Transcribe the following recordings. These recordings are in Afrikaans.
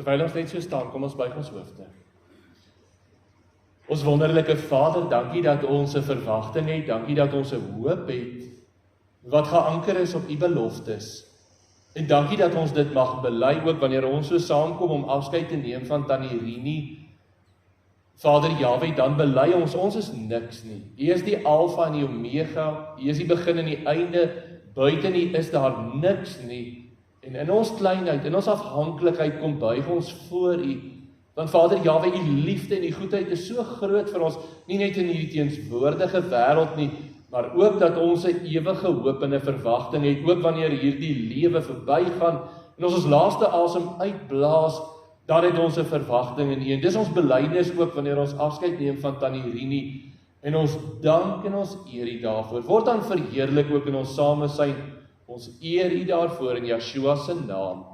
Terwyl ons net so staan, kom ons buig ons hoofde. Ons wonderlike Vader, dankie dat ons 'n verwagting het, dankie dat ons 'n hoop het, wat geanker is op U beloftes. En dankie dat ons dit mag bely, ook wanneer ons so saamkom om afskeid te neem van Tannie Rini. Vader Jahwe, dan bely ons is niks nie. U is die Alfa en die Omega, U is die begin en die einde, buite U is daar niks nie. En in ons kleinheid, in ons afhanklikheid, kom buig ons voor U. Want Vader Jahwe, U liefde en U goedheid is so groot vir ons, nie net in hierdie teenswoordige wêreld nie, maar ook dat ons 'n ewige hoop en 'n verwagting het, ook wanneer hierdie lewe verbygaan, en ons laaste asem uitblaas, dan het ons 'n verwagting in U. En dis ons belydenis ook wanneer ons afskeid neem van Tannie Rini, en ons dank en ons eer U daarvoor. Word dan verheerlik ook in ons samesyn. Ons eer U daarvoor in Yeshua se naam.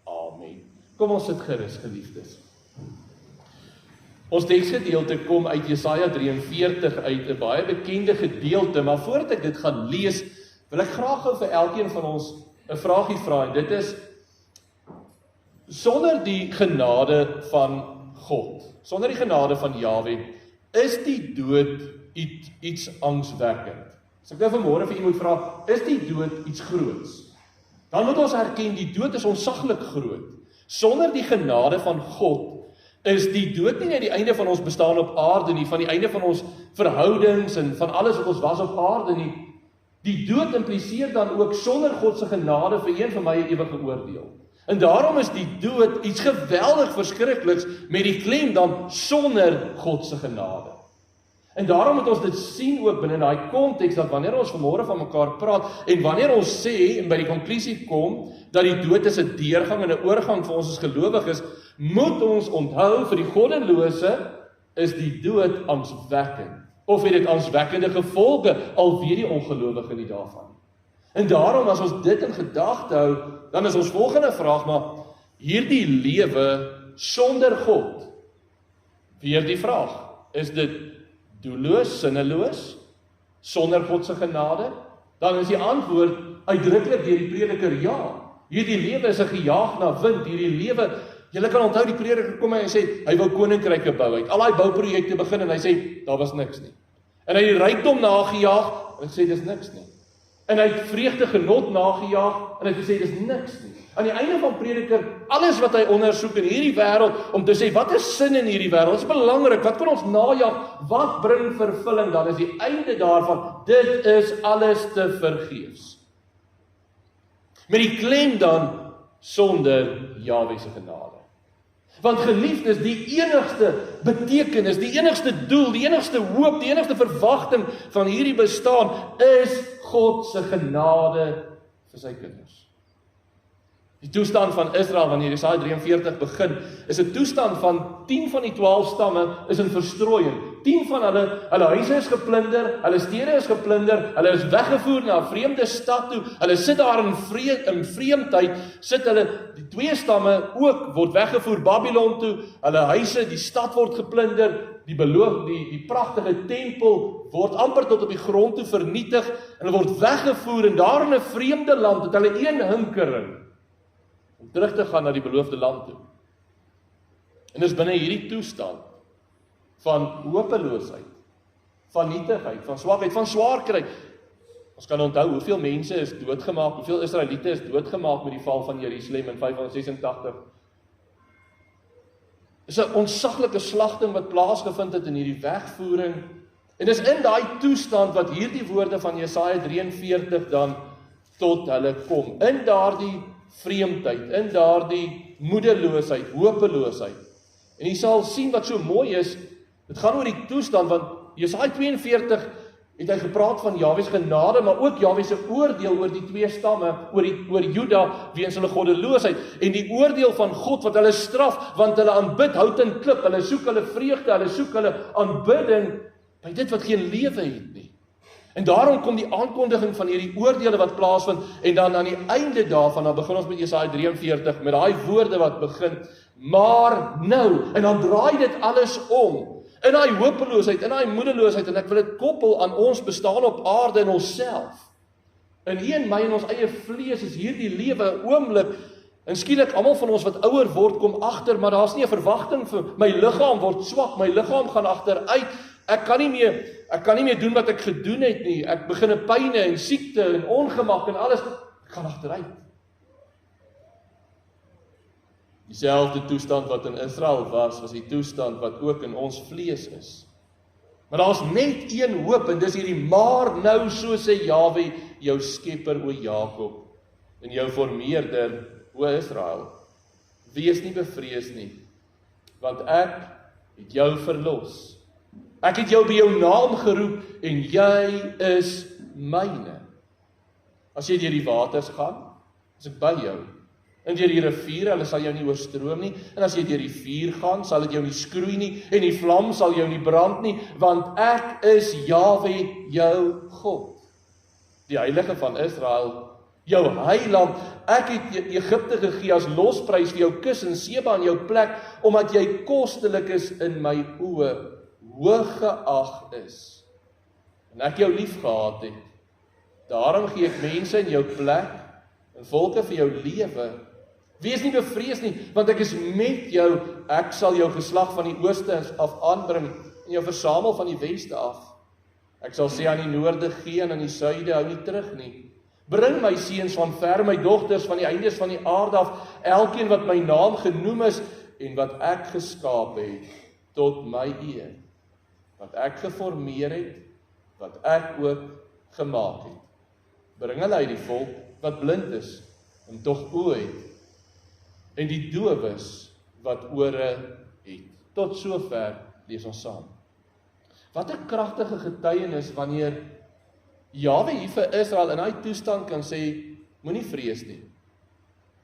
Amen. Kom ons sit gerus, geliefdes. Ons teksgedeelte kom uit Jesaja 43 uit, 'n baie bekende gedeelte, maar voordat ek dit gaan lees, wil ek graag gou vir elkeen van ons 'n vraagie vra, en dit is: sonder die genade van God, sonder die genade van Jahwe, is die dood iets angswekkend? As ek nou vanmôre vir u moet vra, is die dood iets groots? Dan moet ons erken, die dood is ontsaglik groot. Sonder die genade van God is die dood nie net die einde van ons bestaan op aarde nie, van die einde van ons verhoudings en van alles wat ons was op aarde nie. Die dood impliseer dan ook sonder God se genade vir een van my 'n ewige oordeel. En daarom is die dood iets geweldig verskrikliks met die klem dan sonder God se genade. En daarom moet ons dit sien ook binne daai konteks dat wanneer ons vanmôre van mekaar praat en wanneer ons sê en by die konklusie kom dat die dood is 'n deurgang en 'n oorgang vir ons as gelowiges, moet ons onthou vir die goddelose is die dood angswekkend. Of het dit angswekkende gevolge, al weet die ongelowige nie daarvan. En daarom as ons dit in gedagte hou, dan is ons volgende vraag maar, hierdie lewe sonder God, weer die vraag, is dit doelloos, sinneloos, sonder God se genade? Dan is die antwoord uitdruklik deur die prediker ja. Hierdie lewe is 'n gejaag na wind, hierdie lewe, julle kan onthou die prediker kom en hy sê, hy wou koninkryke bou, hy het al daai bouprojekte begin en hy sê, daar was niks nie. En hy het die rykdom nagejaag en hy sê, dis niks nie. En hy het vreugde genot nagejaag en hy het gesê, dis niks nie. Aan die einde van prediker, alles wat hy ondersoek in hierdie wêreld, om te sê, wat is sin in hierdie wêreld? Dit is belangrik, wat kan ons najag? Wat bring vervulling? Dan is die einde daarvan, dit is alles te vergeefs. Met die klem dan, sonder Jahwe se genade. Want geliefdes, die enigste betekenis, die enigste doel, die enigste hoop, die enigste verwagting van hierdie bestaan is God se genade vir sy kinders. Die toestand van Israel wanneer Jesaja 43 begin, is 'n toestand van 10 van die 12 stamme is in verstrooiing. 10 van hulle huise is geplunder, hulle stede is geplunder, hulle is weggevoer na 'n vreemde stad toe, hulle sit daar in vreemdheid, sit hulle, die 2 stamme ook word weggevoer Babylon toe, hulle huise, die stad word geplunder, die pragtige tempel word amper tot op die grond toe vernietig, en hulle word weggevoer, en daar in 'n vreemde land het hulle een hinkering, om terug te gaan na die beloofde land toe. En dis binne hierdie toestand van hopeloosheid, van nietigheid, van swakheid, van swaar kry. Ons kan onthou hoeveel mense is doodgemaak, hoeveel Israeliete is doodgemaak met die val van Jerusalem in 586. Dis 'n ontsaglike slagting wat plaasgevind het in hierdie wegvoering. En dis in daai toestand wat hierdie woorde van Jesaja 43 dan tot hulle kom. In daardie vreemdheid, in daardie moedeloosheid, hopeloosheid. En jy sal sien wat so mooi is, dit gaan oor die toestand, want Jesaja 42 het hy gepraat van Jahwe se genade, maar ook Jahwe se oordeel oor die 2 stamme, oor Juda weens hulle goddeloosheid, en die oordeel van God wat hulle straf, want hulle aanbid hout en klip, hulle soek hulle vreugde, hulle soek hulle aanbidding by dit wat geen lewe het nie. En daarom kom die aankondiging van hierdie oordeele wat plaasvind, en dan aan die einde daarvan, dan begin ons met Jesaja 43, met daai woorde wat begin, maar nou, en dan draai dit alles om, in daai hopeloosheid, in daai moedeloosheid, en ek wil dit koppel aan ons bestaan op aarde en onsself. In U en my en ons eie vlees is hierdie lewe 'n oomblik, En skielik, almal van ons wat ouer word, kom agter, maar daar's nie 'n verwagting vir my liggaam word swak, my liggaam gaan agteruit. Ek kan nie meer doen wat ek gedoen het nie. Ek begin 'n pyne en siekte en ongemak en alles. Ek gaan agteruit. Dieselfde toestand wat in Israel was die toestand wat ook in ons vlees is. Maar daar's net een hoop, en dis hierdie maar nou, so sê Jahwe, jou skepper, o Jakob, en jou vormeerder, o Israel. Wees nie bevrees nie, want ek het jou verlos. Ek het jou by jou naam geroep, en jy is myne. As jy deur die waters gaan, is ek by jou. En deur die riviere, hulle sal jou nie oorstroom nie. En as jy deur die vuur gaan, sal dit jou nie skroei nie. En die vlam sal jou nie brand nie. Want ek is Jahwe, jou God. Die Heilige van Israel, jou heiland. Ek het Egipte gegee as losprys vir jou kus en Seba in jou plek, omdat jy kostelik is in my oë, hoog geag is. En ek jou lief gehad het. Daarom gee ek mense in jou plek, en volke vir jou lewe. Wees nie bevrees nie, want ek is met jou. Ek sal jou geslag van die ooste af aanbring, en jou versamel van die weste af. Ek sal sê aan die noorde gee, en aan die suide hou nie terug nie. Bring my seuns van ver, my dogters van die eindes van die aarde af, elkeen wat my naam genoem is, en wat ek geskaap het, tot my eer. Wat ek geformeer het, wat ek ook gemaak het. Bring hulle uit die volk, wat blind is, en tog oë het, en die dowes, wat ore het. Tot sover lees ons saam. Wat 'n kragtige getuienis wanneer Jahwe hier vir Israel in daai toestand kan sê, moenie vrees nie.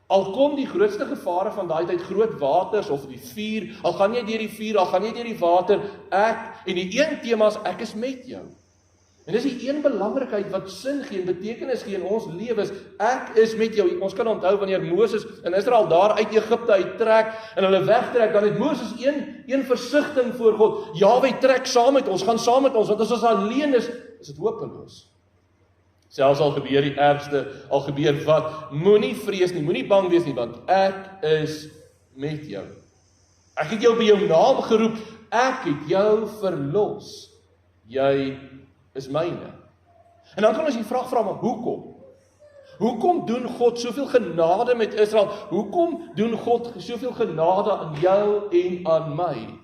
Al kom die grootste gevare van daai tyd, groot waters of die vuur, al gaan jy deur die vuur, al gaan jy deur die water, en die een tema is, ek is met jou. En dis die een belangrikheid wat sin gee en betekenis gee in ons lewens. Ek is met jou. Ons kan onthou wanneer Moses en Israel daar uit Egipte uittrek en hulle wegtrek, dan het Moses een versigtiging voor God. Jahwe trek saam met ons, gaan saam met ons, want as ons alleen is dit hopeloos. Selfs al gebeur die ergste, al gebeur wat, moenie vrees nie, moenie bang wees nie, want ek is met jou. Ek het jou by jou naam geroep, ek het jou verlos. Jy is myne. En dan kan ons die vraag vra, maar hoekom? Hoekom doen God soveel genade met Israel? Hoekom doen God soveel genade aan jou en aan my?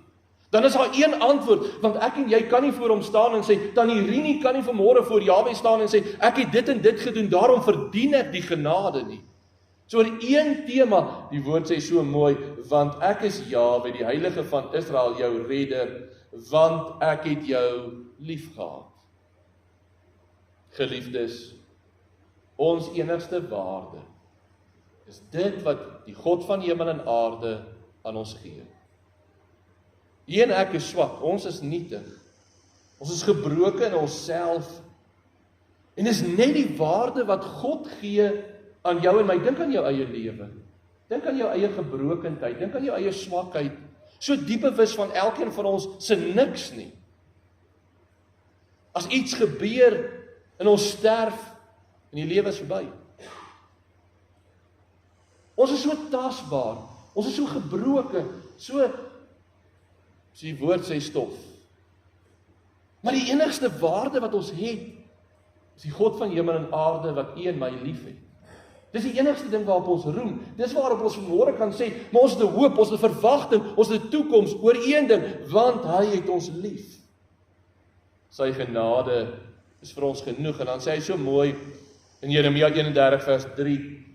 Dan is daar een antwoord, want ek en jy kan nie voor hom staan en sê, Tannie Rini kan nie vanmôre voor Jahwe staan en sê, ek het dit en dit gedoen, daarom verdien ek die genade nie. So oor een tema, die woord sê so mooi, want ek is Jahwe, die Heilige van Israel, jou redder, want ek het jou lief gehad. Geliefdes, ons enigste waarde is dit wat die God van hemel en aarde aan ons gee. Jy en ek is swak, ons is nietig, ons is gebroken in onsself, en is net die waarde wat God gee aan jou en my. Dink aan jou eie lewe, dink aan jou eie gebrokenheid, dink aan jou eie swakheid, so diep bewus van elkeen van ons se niks nie. As iets gebeur, en ons sterf, en die lewe is verby. Ons is so tasbaar, ons is so gebroken, so die woord sê stof. Maar die enigste waarde wat ons het, is die God van hemel en aarde wat U en my lief het. Dis die enigste ding waarop ons roem. Dis waarop ons vanmôre kan sê, maar ons het 'n hoop, ons het 'n verwagting, ons het 'n toekoms oor een ding, want hy het ons lief. Sy genade is vir ons genoeg, en dan sê hy so mooi in Jeremia 31 vers 3,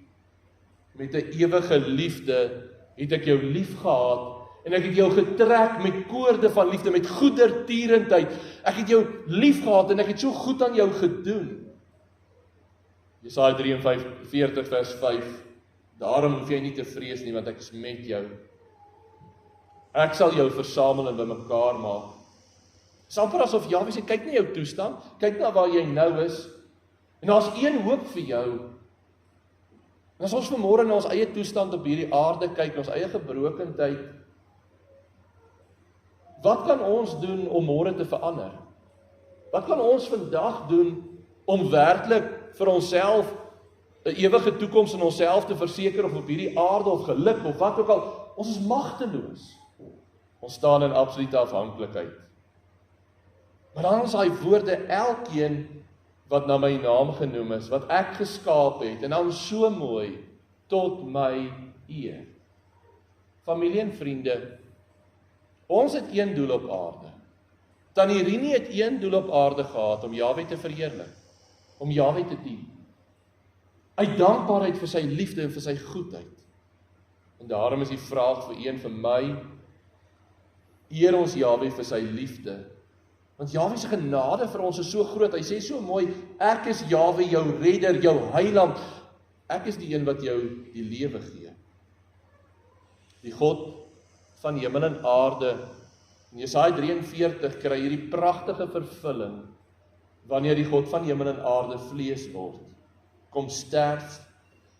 met 'n ewige liefde het ek jou lief gehad, en ek het jou getrek met koorde van liefde, met goedertierendheid. Ek het jou lief gehad, en ek het so goed aan jou gedoen. Jesaja 43 vers 5, daarom hoef jy nie te vrees nie, want ek is met jou. Ek sal jou versamel en bymekaar maak. Dis amper asof Jahwe sê, kyk na jou toestand, kyk na waar jy nou is, en daar's een hoop vir jou. En as ons vanmôre na ons eie toestand op hierdie aarde kyk, ons eie gebrokenheid, wat kan ons doen om môre te verander? Wat kan ons vandag doen om werklik vir onsself 'n ewige toekoms in onsself te verseker, of op hierdie aarde, of geluk, of wat ook al. Ons is magteloos. Ons staan in absolute afhanklikheid. Maar dan is daai woorde, elkeen wat na my naam genoem is, wat ek geskaap het, en dan so mooi, tot my eer. Familie en vriende, ons het een doel op aarde. Tannie Rini het een doel op aarde gehad, om Jahwe te verheerlik, om Jahwe te dien. Uit dankbaarheid vir sy liefde en vir sy goedheid. En daarom is die vraag vir een vir my, eer ons Jahwe vir sy liefde. Want Jahwe se genade vir ons is so groot. Hy sê so mooi, ek is Jahwe, jou redder, jou heiland. Ek is die een wat jou die lewe gee. Die God van hemel en aarde. In Jesaja 43 kry hierdie pragtige vervulling, wanneer die God van hemel en aarde vlees word, kom sterf,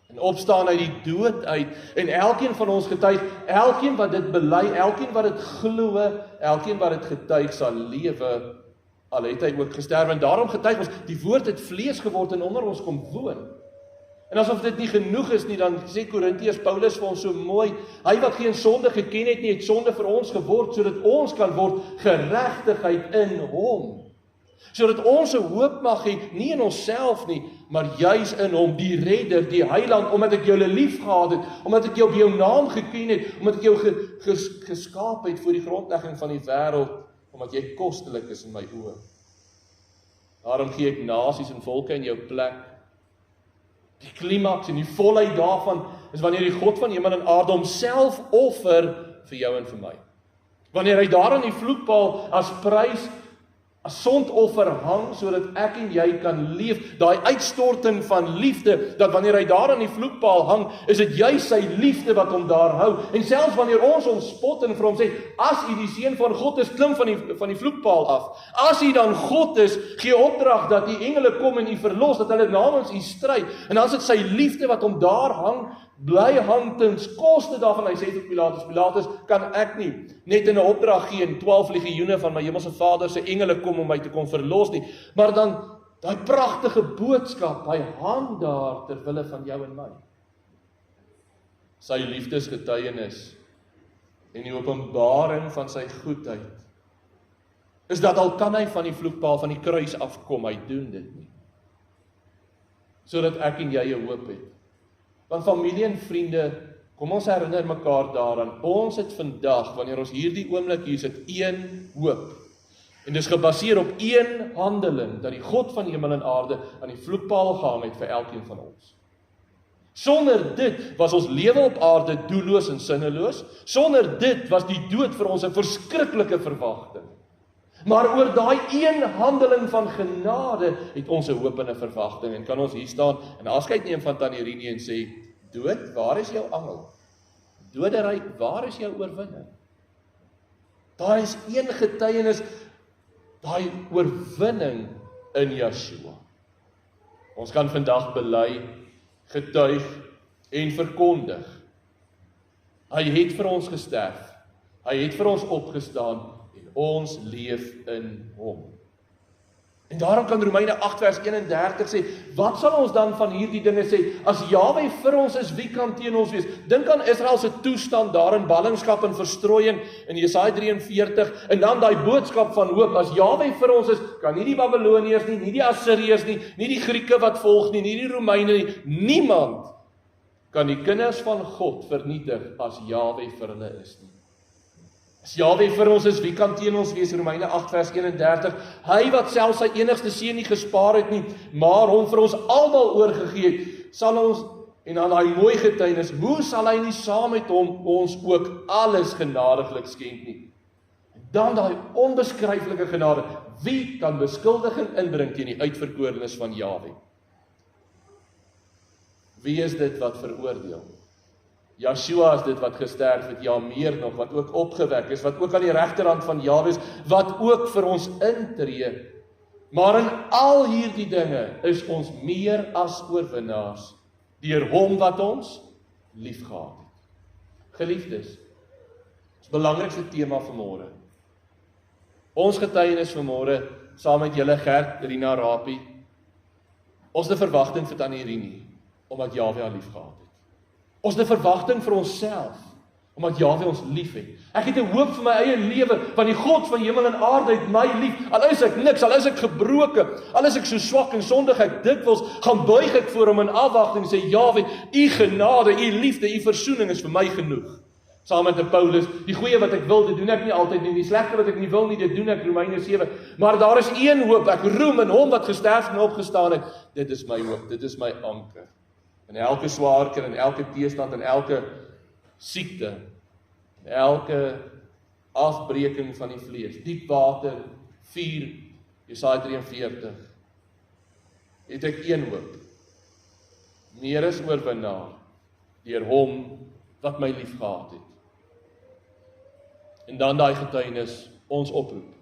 en opstaan uit die dood uit, en elkeen van ons getuig, elkeen wat dit bely, elkeen wat dit glo, elkeen wat dit getuig, sal lewe, al het hy ook gesterf, en daarom getuig ons, die woord het vlees geword en onder ons kom woon. En asof dit nie genoeg is nie, dan sê Korintiërs Paulus vir ons so mooi, hy wat geen sonde geken het nie, het sonde vir ons geword, sodat ons kan word geregtigheid in hom. Sodat ons 'n hoop mag hê, nie in onsself nie, maar juis in hom, die redder, die heiland, omdat ek jou lief gehad het, omdat ek jou op jou naam geken het, omdat ek jou geskaap het voor die grondlegging van die wêreld, omdat jy kostelik is in my oë. Daarom gee ek nasies en volke in jou plek. Die klimaks en die volheid daarvan is wanneer die God van hemel en aarde homself offer vir jou en vir my. Wanneer hy daar aan die vloekpaal as prys, as sondoffer hang, sodat ek en jy kan leef, daai uitstorting van liefde, dat wanneer hy daar aan die vloekpaal hang, is dit juist sy liefde wat hom daar hou, en selfs wanneer ons spot en vir hom sê, as u die seun van God is, klim van die vloekpaal af, as u dan God is, gee opdrag dat die engele kom en u verlos, dat hulle namens u stry, en dan is dit sy liefde wat hom daar hang, bly hang ten koste daarvan. Hy sê vir Pilatus, kan ek nie net in 'n opdrag gee en 12 legioene van my hemelse Vader se engele kom om my te kom verlos nie, maar dan daai pragtige boodskap, hy hang daar ter wille van jou en my. Sy liefdesgetuienis en die openbaring van sy goedheid is dat al kan hy van die vloekpaal van die kruis afkom, hy doen dit nie. Sodat ek en jy 'n hoop het. Want familie en vriende, kom ons herinner mekaar daaraan, ons het vandag, wanneer ons hierdie oomblik hier sit, een hoop. En dis gebaseer op een handeling, dat die God van hemel en aarde aan die vloekpaal gehang het vir elkeen van ons. Sonder dit was ons lewe op aarde doelloos en sinneloos. Sonder dit was die dood vir ons 'n verskriklike verwagting. Maar oor daai een handeling van genade het ons 'n hoop en 'n verwagting, en kan ons hier staan en afskeid neem van Tannie Rini en sê, dood, waar is jou angel? Doderyk, waar is jou oorwinning? Daar is een getuienis, daai oorwinning in Yeshua. Ons kan vandag bely, getuig en verkondig. Hy het vir ons gesterf, hy het vir ons opgestaan, ons leef in hom. En daarom kan Romeine 8 vers 31 sê, wat sal ons dan van hierdie dinge sê? As Jahwe vir ons is, wie kan teen ons wees? Dink aan Israel se toestand daar in ballingskap en verstrooiing in Jesaja 43, en dan daai boodskap van hoop. As Jahwe vir ons is, kan nie die Babiloniërs nie, nie die Assiriërs nie, nie die Grieke wat volg nie, nie die Romeine nie, niemand kan die kinders van God vernietig as Jahwe vir hulle is nie. As Jahwe vir ons is, wie kan teen ons wees? Romeine 8 vers 31. Hy wat selfs sy enigste seun nie gespaar het nie, maar hom vir ons almal oorgegee het, sal ons, en dan daai mooi getuienis, hoe sal hy nie saam met hom ons ook alles genadiglik skenk nie? En dan daai onbeskryflike genade, wie kan beskuldiging inbring teen die uitverkorenes van Jahwe? Wie is dit wat veroordeel? Yeshua is dit wat gesterf het, ja meer nog, wat ook opgewek is, wat ook aan die regterhand van Jahwe is, wat ook vir ons intree. Maar in al hierdie dinge is ons meer as oorwinnaars, deur hom wat ons liefgehad het. Geliefdes, ons belangrikste tema vanmôre. Ons getuienis vanmôre, saam met julle Gert, Rina, Rapie, ons het 'n verwagting vir Tannie Rini. omdat Jahwe haar lief gehad het. Ons het 'n verwagting vir onsself, omdat Jahwe ons lief het. Ek het 'n hoop vir my eie lewe, want die God van hemel en aarde het my lief. Al is ek niks, al is ek gebroken, al is ek so swak en sondig ek dikwels, gaan buig ek voor hom in afwagting en sê, Jahwe, u genade, u liefde, u versoening is vir my genoeg. Saam met Paulus, die goeie wat ek wil, dit doen ek nie altyd nie, die slegte wat ek nie wil nie, dit doen ek, Romeine 7, maar daar is een hoop, ek roem in hom wat gesterf en opgestaan het, dit is my hoop, dit is my anker. In elke swaar kry, in elke teestand, in elke siekte, in elke afbreking van die vlees, diep water, 4, Jesaja 43, het ek een hoop, meer is oorwinnaar, deur hom wat my lief gehad het. En dan daai getuienis, ons oproep.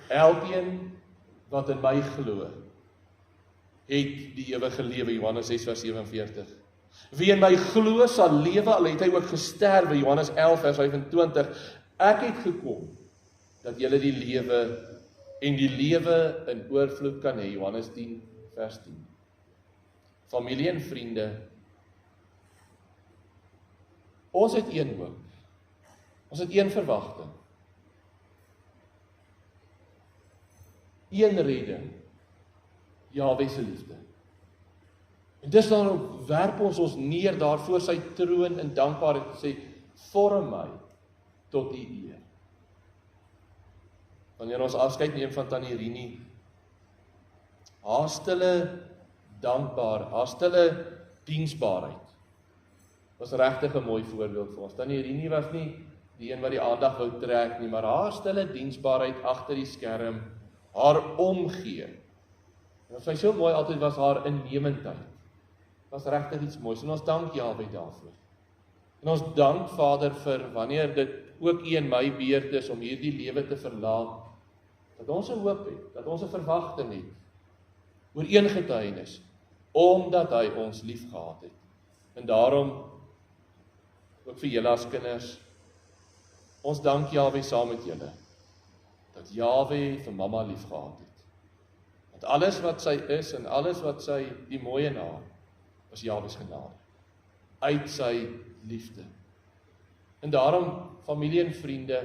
Elkeen wat in my glo, het die ewige lewe, Johannes 6 vers 47. Wie in my glo sal lewe, al het hy ook gesterwe, Johannes 11 vers 25. Ek het gekom, dat julle die lewe, en die lewe in oorvloed kan hê, Johannes 10 vers 10. Familie en vriende, ons het een hoop, ons het een verwagting, een redding, Jahwe se liefde. En dis daarom werp ons neer daar voor sy troon in dankbaarheid en sê, vorm my tot die eer. Wanneer ons afskeid neem van Tannie Rini, haar stille dankbaar, haar stille diensbaarheid, was regtig 'n mooi voorbeeld vir ons. Tannie Rini was nie die een wat die aandag wou trek nie, maar haar stille diensbaarheid agter die skerm, haar omgee. En wat sy so mooi altyd was, haar innemendheid. Was regtig iets moois, en ons dank Jahwe daarvoor. En ons dank Vader vir wanneer dit ook u en my beurt is om hierdie lewe te verlaat, dat ons 'n hoop het, dat ons 'n verwagting het, oor een getuienis, omdat hy ons lief gehad het. En daarom, ook vir julle as kinders, ons dank Jahwe saam met julle, dat Jahwe vir mamma lief gehad het. Want alles wat sy is, en alles wat sy, die mooi in haar, was Jahwe's genade, uit sy liefde. En daarom, familie en vriende,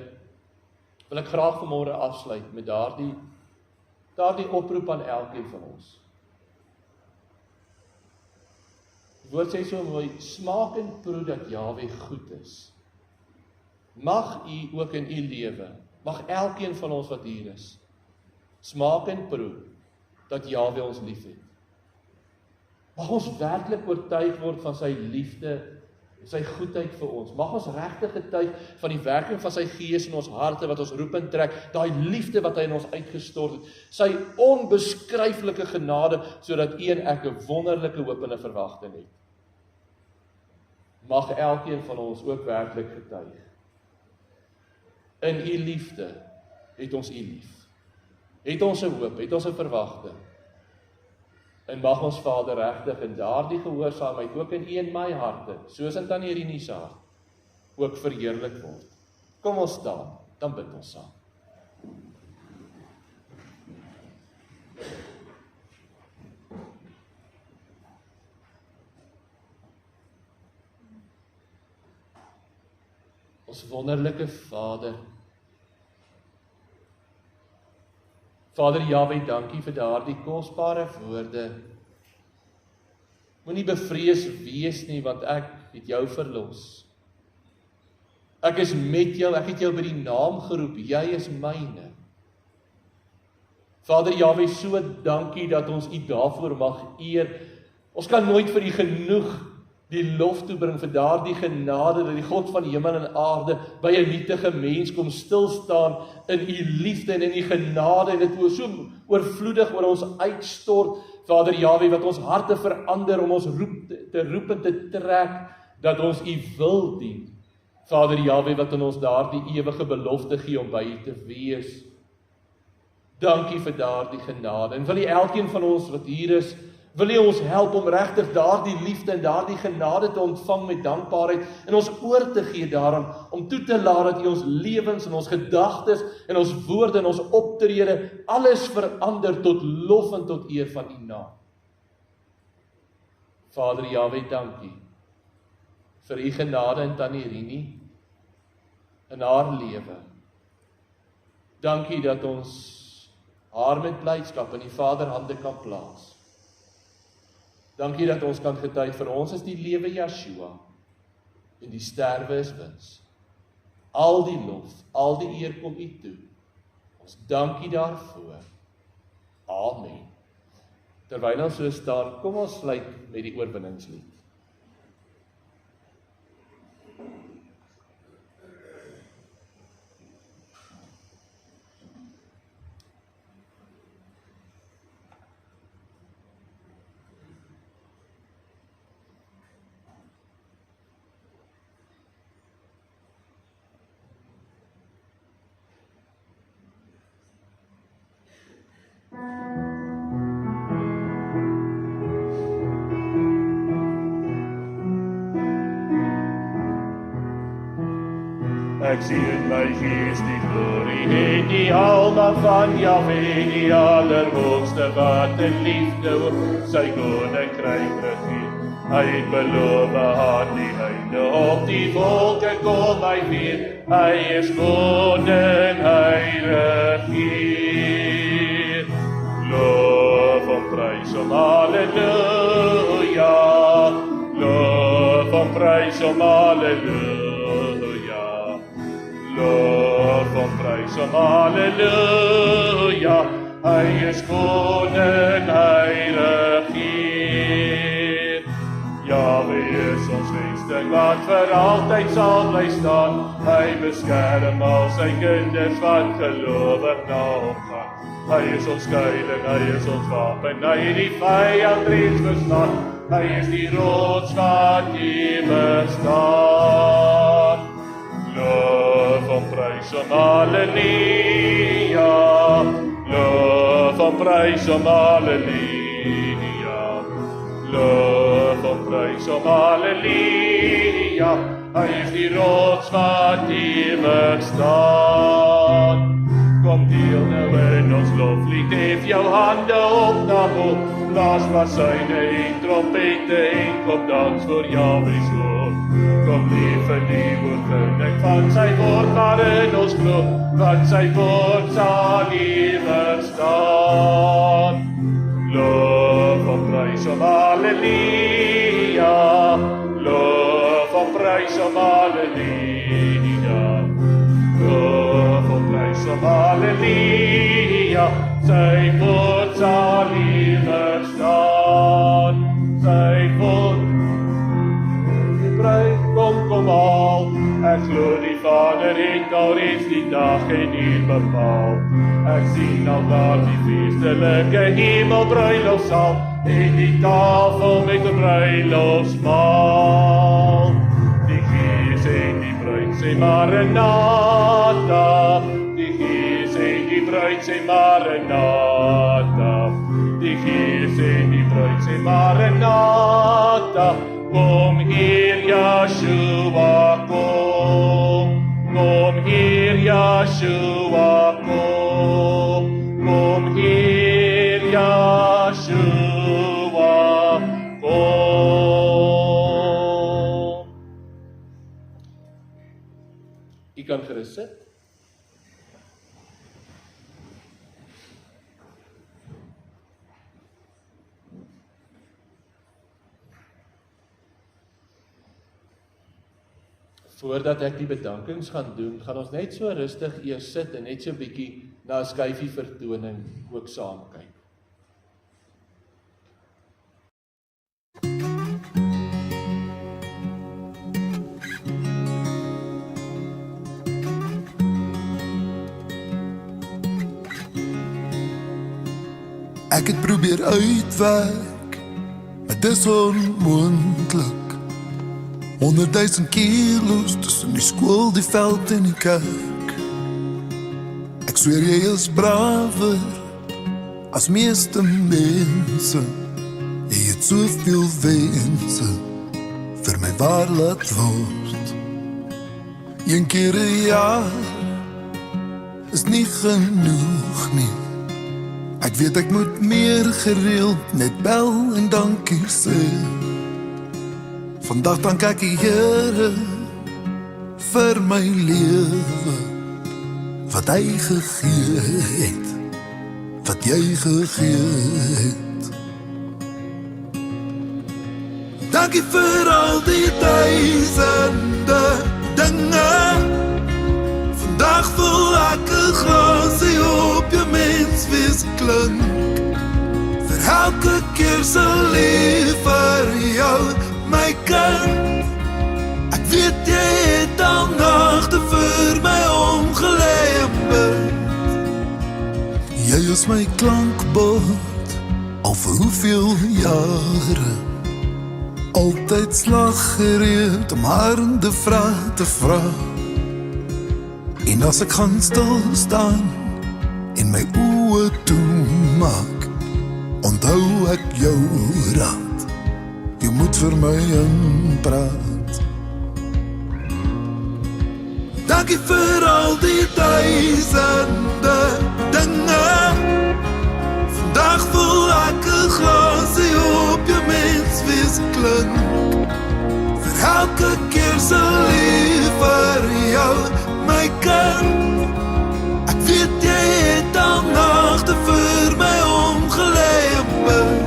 wil ek graag vanmôre afsluit met daardie oproep aan elkeen van ons. Die woord sê so mooi, smaak en proe dat Jahwe goed is. Mag u ook in u lewe, mag elkeen van ons wat hier is, smaak en proe dat Jahwe ons lief het. Mag ons werklik oortuig word van sy liefde, sy goedheid vir ons. Mag ons regtig getuig van die werking van sy gees in ons harte wat ons roepend trek, daai liefde wat hy in ons uitgestort het, sy onbeskryflike genade, sodat u en ek 'n wonderlike hoop en 'n verwagting het. Mag elkeen van ons ook werklik getuig. In u liefde het ons u lief. Het ons 'n hoop, het ons 'n verwagting. En mag ons Vader regtig in daardie gehoorsaamheid ook in u en my harte, soos in Tannie Rini se hart, ook verheerlik word. Kom ons staan, dan bid ons saam. Ons wonderlike Vader, Vader Jahwe, dankie vir daardie kosbare woorde. Moenie bevrees wees nie, want ek het jou verlos. Ek is met jou, ek het jou by die naam geroep, jy is myne. Vader Jahwe, so dankie dat ons u daarvoor mag eer. Ons kan nooit vir u genoeg die lof toebring vir daardie genade, dat die God van hemel en aarde by 'n nietige mens kom stilstaan in u liefde en in u genade, en dit so oorvloedig oor ons uitstort, Vader Jahwe, wat ons harte verander om ons te roep en te trek, dat ons u wil dien. Vader Jahwe, wat in ons daardie ewige belofte gee om by u te wees. Dankie vir daardie genade, en wil u elkeen van ons wat hier is, wil u ons help om regtig daardie liefde en daardie genade te ontvang met dankbaarheid en ons oor te gee daarom, om toe te laat dat u ons lewens en ons gedagtes en ons woorde en ons optrede alles verander tot lof en tot eer van u naam. Vader Jahwe, dankie vir u genade in Tannie Rini, in haar lewe. Dankie dat ons haar met blydskap in die Vaderhande kan plaas. Dankie dat ons kan getuig, vir ons is die lewe Yeshua, en die sterwe is wins. Al die lof, al die eer kom u toe. Ons dankie daarvoor. Amen. Terwyl ons so staan, kom ons sluit met die oorwinningslied. Ek sien in my gees die glorie en die alma van Jahwe, die allerhoogste wat in liefde oor sy koninkryk regeer. Hy het beloof aan die einde op die wolke kom hy weer. Hy is koning, hy regeer. Loof en prys hom, halleluja. Loof en prys hom, halleluja. Loof en prys hom, halleluja. Hy is koning, hy regeer. Jahwe is ons vesting wat vir altyd sal bly staan. Hy beskerm al sy kinders wat gelowig na hom gaan. Hy is ons skuiling, hy is ons wapen, hy het die vyand reeds verslaan. Hy is die rots wat ewig staan. Loof en prys hom, halleluja. Loof en prys hom, halleluja. Loof en prys hom, halleluja. Hy is die rots wat ewig staan. Kom deel nou in ons loflied, hef jou hande op na bo. Blaas basyne en trompette en kom dans voor Jahwe's woord. Kom lief in die oorwinning van sy woord waarin ons glo, want sy woord sal ewig staan. Loof en prys hom, halleluja. Loof en prys hom, halleluja. Loof en prys hom, halleluja. Sy woord sal ewig staan. Sy woord kom al. Ek glo die Vader het al reeds die dag en uur bepaal. Ek sien al daar die feestelike hemelbruilofsaal en die tafel met 'n bruilofsmaal. Die Gees en die bruid sê Maranatha. Die Gees en die bruid sê Maranatha. Die Gees en die bruid sê Maranatha. Kom hier, Yeshua, kom. Kom hier, Yeshua, kom. Kom hier, Yeshua, kom. U kan gerus sit. Voordat ek die bedankings gaan doen, gaan ons net so rustig eers sit en net so 'n bietjie na 'n skyfie vertoning ook saam kyk. Ek het probeer uitwerk, maar dis onmoontlik. 100,000 kilo's tussen die skool, die veld en die kerk. Ek sweer jy is braver as meeste mense. Jy het soveel wense vir my waar laat word. Een keer 'n jaar is nie genoeg nie. Ek weet ek moet meer gereeld net bel en dankie sê. Vandag dank ek die Here vir my lewe, wat hy gegee het, wat jy gegee het. Dankie vir al die duisende dinge. Vandag voel ek 'n glasie op jou menswees klink. Vir elke keer se lief vir jou, my kind. Ek weet jy het al nagte vir my omgelemmer. Jy is my klankbord, al vir hoeveel jare. Altyd slaggereed om harde vrae te vra. En as ek gaan stil staan en my oë toemaak, onthou ek jou raad, jy moet vir my inpraat. Dankie vir al die duisende dinge. Vandag voel ek 'n glasie op jou menswees klink. Vir elke keer se lief vir jou, my kind. Ek weet jy het al nagte vir my omgelemmer.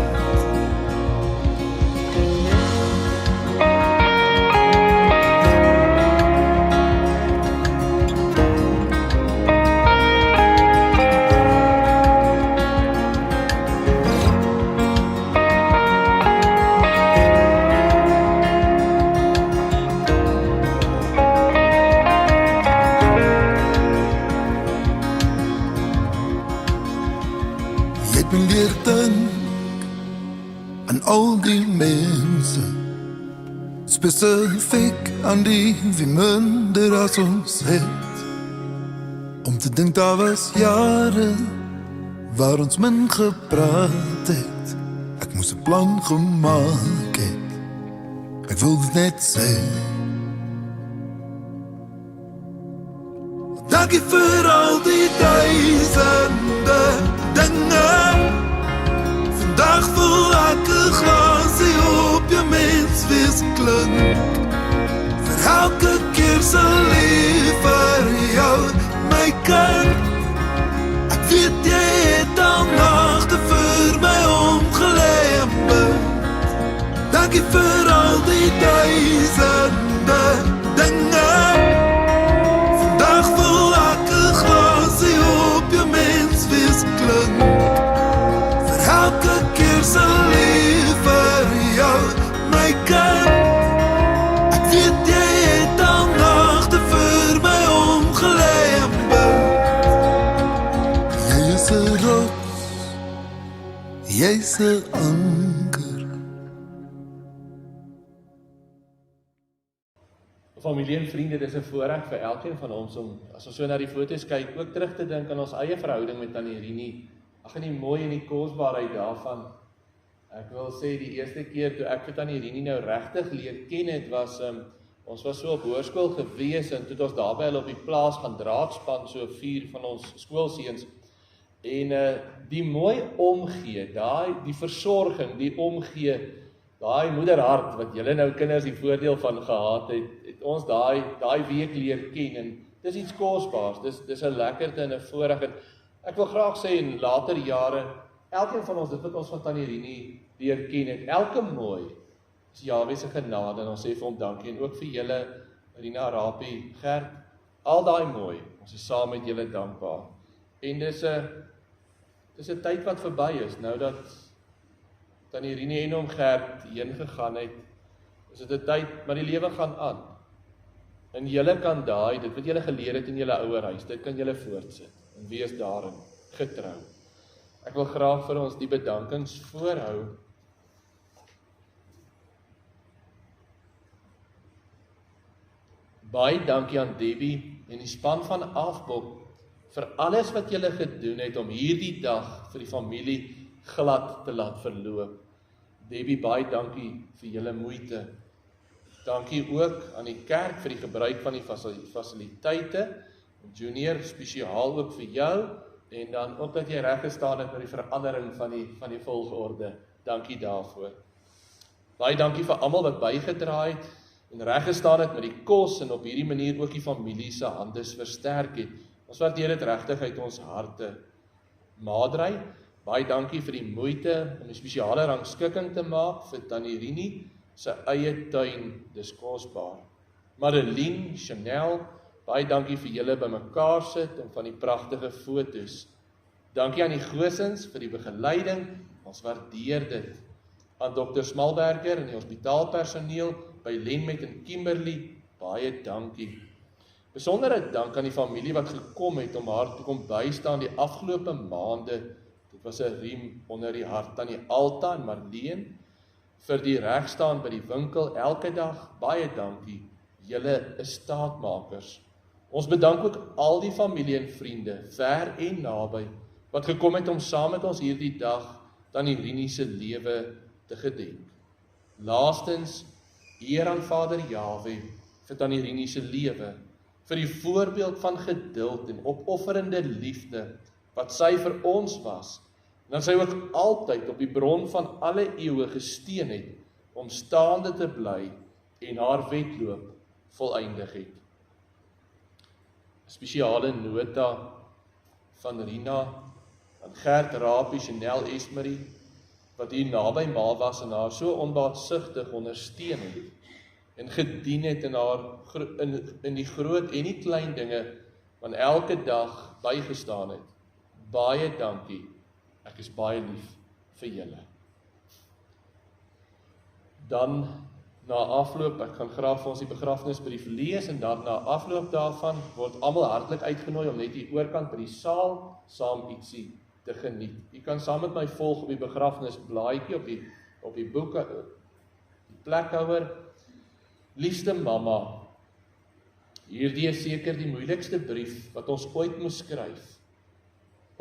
Al die mense, spesifiek aan die wie minder as ons het. Om te dink daar was jare waar ons min gepraat het. Ek moes 'n plan gemaak het, ek wil dit net sê. Dankie vir al die duisende dinge. Vandag voel ek 'n glasie op jou menswees klink. Vir elke keer se lief vir jou, my kind. Ek weet jy het al nagte vir my omgelemmer. Dankie vir al die duisende dinge. Vandag voel ek 'n glasie op jou menswees klink. Elke keer se lief vir jou, my kind. Ek weet jy het al nagte vir my omgelemmer. Jy is 'n rots, jy is 'n anker. Familie en vriende, dis 'n voorreg vir elkeen van ons om, as ons so na die foto's kyk, ook terug te dink aan ons eie verhouding met Tannie Rini. Ag, en die mooi en die kosbaarheid daarvan. Ek wil sê die eerste keer toe ek vir Tannie Rini nou regtig leer ken het, was ons was so op hoërskool gewees en toe het ons daarby hulle op die plaas gaan draadspan, so 4 van ons skoolseuns. En die mooi omgee, die versorging, die omgee, daai moederhart wat julle nou kinders die voordeel van gehad het ons daai week leer ken en dis iets kosbaars. Dis 'n lekkerte en 'n voorreg. Ek wil graag sê in later jare, elkeen van ons, dit wat ons van Tannie Rini leer ken het, elke mooi is Jahwe se genade en ons sê vir hom dankie en ook vir julle, Rina, Rapie, Gert, al daai mooi, ons is saam met julle dankbaar. En dis 'n tyd wat verby is, nou dat Tannie Rini en hom Gert heen gegaan het, is dit 'n tyd, maar die lewe gaan aan. En julle kan dit wat julle geleer het in julle ouerhuis, dit kan julle voortsit. En wees daarin getrou. Ek wil graag vir ons die bedankings voorhou. Baie dankie aan Debbie en die span van Afbok vir alles wat julle gedoen het om hierdie dag vir die familie glad te laat verloop. Debbie, baie dankie vir julle moeite. Dankie ook aan die kerk vir die gebruik van die fasiliteite. Junior, spesiaal ook vir jou, en dan ook dat jy reg gestaan het met die verandering van die volgorde. Dankie daarvoor. Baie dankie vir almal wat bygedra het en reg gestaan het met die kos en op hierdie manier ook die familie se hande versterk het. Ons waardeer dit regtig uit ons harte. Madrey, baie dankie vir die moeite om 'n spesiale rangskikking te maak vir Tannie Rini se eie tuin, dis kosbaar. Madeline, Chanel, baie dankie vir julle bymekaar sit en van die pragtige fotos. Dankie aan die Goosens vir die begeleiding, ons waardeer dit. Aan Dr. Smalberger en die hospitaalpersoneel by Lenmet en Kimberley, baie dankie. Besondere dank aan die familie wat gekom het om haar te kom bystaan die afgelope maande. Dit was 'n riem onder die hart. Aan die Alta en Marleen vir die regstaan by die winkel elke dag, baie dankie. Julle is staatmakers. Ons bedank ook al die familie en vriende, ver en naby, wat gekom het om saam met ons hierdie dag Tannie Rini se lewe te gedenk. Laastens, eer aan Vader Jahwe vir Tannie Rini se lewe, vir die voorbeeld van geduld en opofferende liefde wat sy vir ons was, en dat sy ook altyd op die bron van alle eeue gesteun het om staande te bly en haar wedloop voleindig het. Spesiale nota van Rina, aan Gert Rapie, Chanel Esmery, wat hier naby ma was en haar so onbaatsigtig ondersteun het en gedien het in haar in die groot en die klein dinge van elke dag bygestaan het. Baie dankie. Ek is baie lief vir julle. Dan na afloop, ek gaan graag vir ons die begrafnisbrief lees en dan na afloop daarvan word almal hartlik uitgenooi om net hier oorkant by die saal saam ietsie te geniet. Jy kan saam met my volg op die begrafnisblaadjie op die boeke, die plekhouer. Liefste mamma, hierdie is seker die moeilikste brief wat ons ooit moes skryf.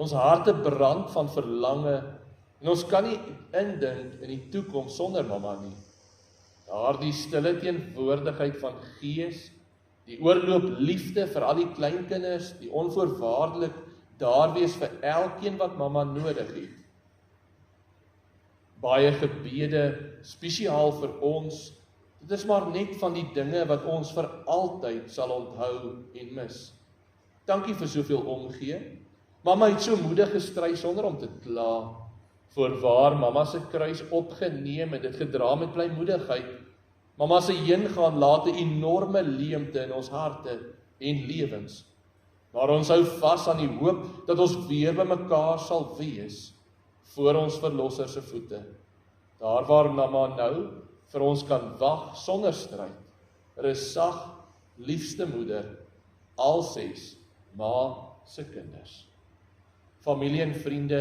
Ons harte brand van verlange en ons kan nie indink in die toekoms sonder mamma nie. Daardie stille teenwoordigheid van gees, die oorloop liefde vir al die kleinkinders, die onvoorwaardelik daar wees vir elkeen wat mamma nodig het. Baie gebede, spesiaal vir ons. Dit is maar net van die dinge wat ons vir altyd sal onthou en mis. Dankie vir soveel omgee. Mamma het so moedig gestry sonder om te kla. Voorwaar mamma se kruis opgeneem en dit gedra met blymoedigheid. Mamma se heengaan laat 'n enorme leemte in ons harte en lewens. Maar ons hou vas aan die hoop dat ons weer by mekaar sal wees voor ons verlosser se voete. Daar waar mamma nou vir ons kan wag sonder stryd. Is sag, liefste moeder, al 6 ma se kinders. Familie en vriende,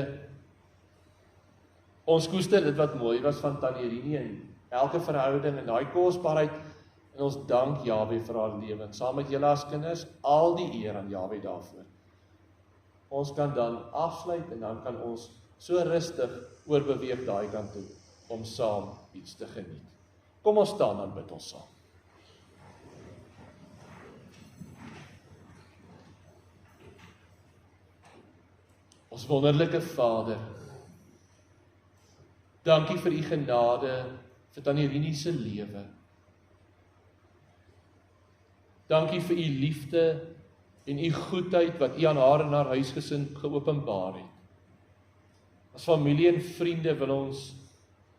ons koester dit wat mooi was van Tannie Rini en elke verhouding en daai kosbaarheid en ons dank Jahwe vir haar lewe. Saam met julle as kinders, al die eer aan Jahwe daarvoor. Ons kan dan afsluit en dan kan ons so rustig oorbeweeg daai kant toe om saam iets te geniet. Kom ons staan dan bid ons saam. Ons wonderlike Vader, dankie vir u genade vir Tannie Rini se lewe. Dankie vir u liefde en u goedheid wat u aan haar en haar huisgesin geopenbaar het. As familie en vriende wil ons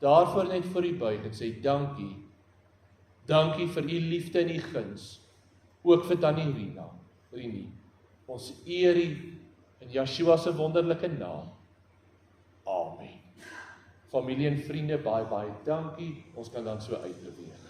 daarvoor net vir u buig en sê dankie. Dankie vir u liefde en u guns, ook vir Tannie Rini. Ons eer u in Yeshua se wonderlike naam. Amen. Familie en vriende, baie dankie. Ons kan dan so uitbeweeg.